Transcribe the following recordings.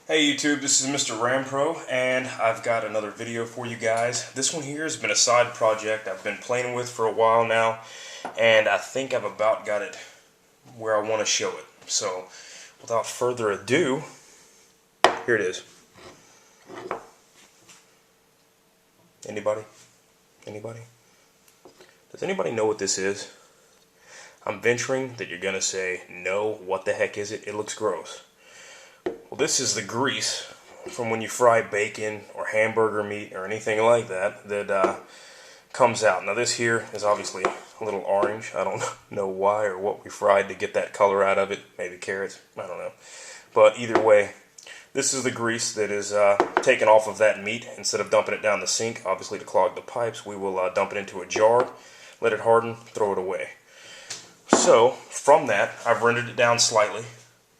Hey YouTube, this is MrRampro, and I've got another video for you guys. This one here has been a side project I've been playing with for a while now, and I think I've about got it where I want to show it. So, without further ado, here it is. Anybody? Anybody? Does anybody know what this is? I'm venturing that you're gonna say, no, what the heck is it? It looks gross. Well, this is the grease from when you fry bacon or hamburger meat or anything like that that comes out. Now this here is obviously a little orange. I don't know why or what we fried to get that color out of it. Maybe carrots. I don't know. But either way, this is the grease that is taken off of that meat. Instead of dumping it down the sink, obviously to clog the pipes, we will dump it into a jar, let it harden, throw it away. So from that, I've rendered it down slightly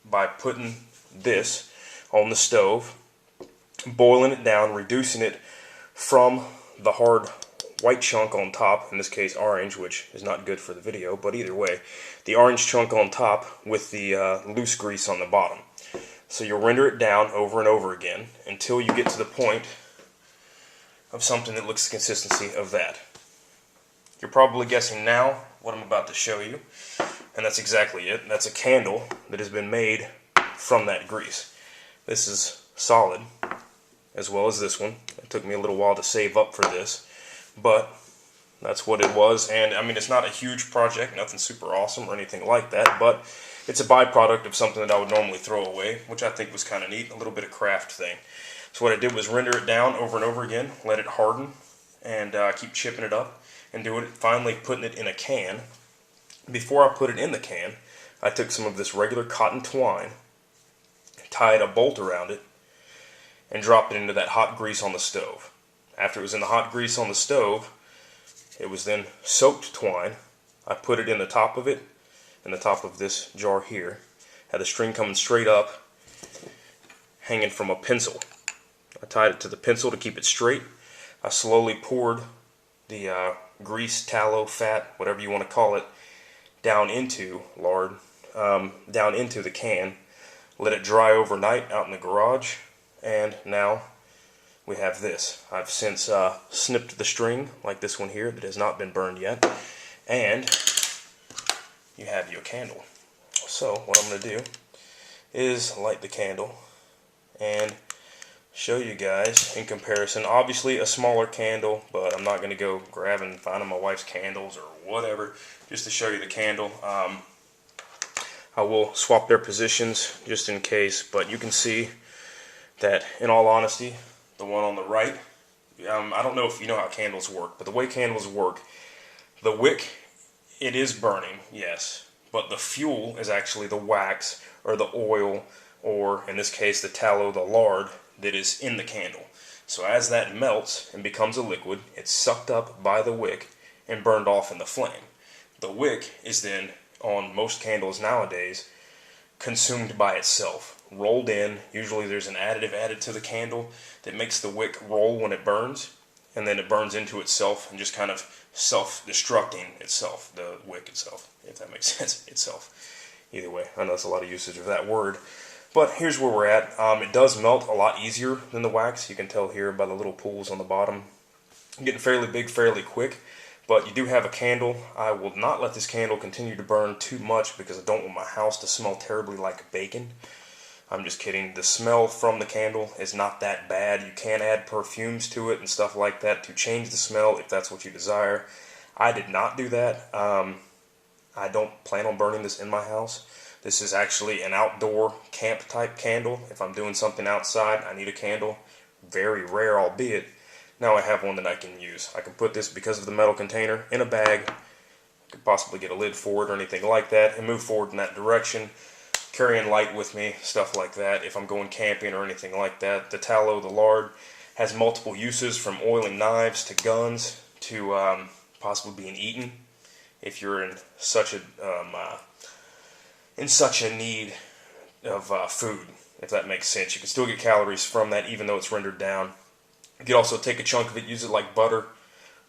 by putting this on the stove, boiling it down, reducing it from the hard white chunk on top, in this case orange, which is not good for the video, but either way, the orange chunk on top with the loose grease on the bottom. So you'll render it down over and over again until you get to the point of something that looks the consistency of that. You're probably guessing now what I'm about to show you, and that's exactly it. That's a candle that has been made from that grease. This is solid, as well as this one. It took me a little while to save up for this, but that's what it was. And I mean, it's not a huge project, nothing super awesome or anything like that, but it's a byproduct of something that I would normally throw away, which I think was kind of neat, a little bit of craft thing. So what I did was render it down over and over again, let it harden, and keep chipping it up, and do it, finally putting it in a can. Before I put it in the can, I took some of this regular cotton twine, tied a bolt around it, and dropped it into that hot grease on the stove. After it was in the hot grease on the stove, it was then soaked twine. I put it in the top of it, in the top of this jar here. Had the string coming straight up, hanging from a pencil. I tied it to the pencil to keep it straight. I slowly poured the grease, tallow, fat, whatever you want to call it, down into lard, down into the can. Let it dry overnight out in the garage, and now we have this. I've since snipped the string, like this one here, that has not been burned yet, and you have your candle. So what I'm going to do is light the candle and show you guys in comparison. Obviously a smaller candle, but I'm not going to go grab and find my wife's candles or whatever, just to show you the candle. I will swap their positions just in case, but you can see that, in all honesty, the one on the right, I don't know if you know how candles work, but the way candles work, the wick, it is burning, yes, but the fuel is actually the wax or the oil, or in this case the tallow, the lard, that is in the candle. So as that melts and becomes a liquid, it's sucked up by the wick and burned off in the flame. The wick is then, on most candles nowadays, consumed by itself, rolled in. Usually there's an additive added to the candle that makes the wick roll when it burns, and then it burns into itself and just kind of self-destructing itself, the wick itself, if that makes sense, itself. Either way, I know that's a lot of usage of that word, but here's where we're at. It does melt a lot easier than the wax. You can tell here by the little pools on the bottom. Getting fairly big fairly quick. But you do have a candle. I will not let this candle continue to burn too much because I don't want my house to smell terribly like bacon. I'm just kidding. The smell from the candle is not that bad. You can add perfumes to it and stuff like that to change the smell if that's what you desire. I did not do that. I don't plan on burning this in my house. This is actually an outdoor camp type candle. If I'm doing something outside, I need a candle. Very rare, albeit. Now I have one that I can use. I can put this, because of the metal container, in a bag. I could possibly get a lid for it or anything like that and move forward in that direction. Carrying light with me, stuff like that, if I'm going camping or anything like that. The tallow, the lard, has multiple uses, from oiling knives to guns to possibly being eaten if you're in such a need of food, if that makes sense. You can still get calories from that even though it's rendered down. You could also take a chunk of it, use it like butter,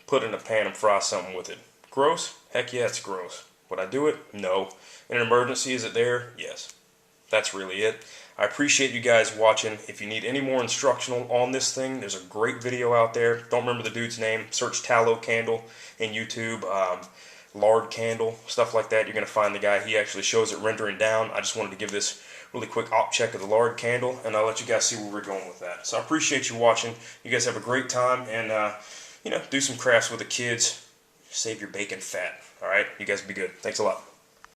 put it in a pan and fry something with it. Gross? Heck yeah, it's gross. Would I do it? No. In an emergency, is it there? Yes. that's really it. I appreciate you guys watching. If you need any more instructional on this thing, there's a great video out there. Don't remember the dude's name. Search tallow candle in YouTube, lard candle, stuff like that. You're going to find the guy. He actually shows it rendering down. I just wanted to give this really quick op check of the lard candle, and I'll let you guys see where we're going with that. So I appreciate you watching. You guys have a great time, and you know, do some crafts with the kids. Save your bacon fat. All right, you guys be good. Thanks a lot.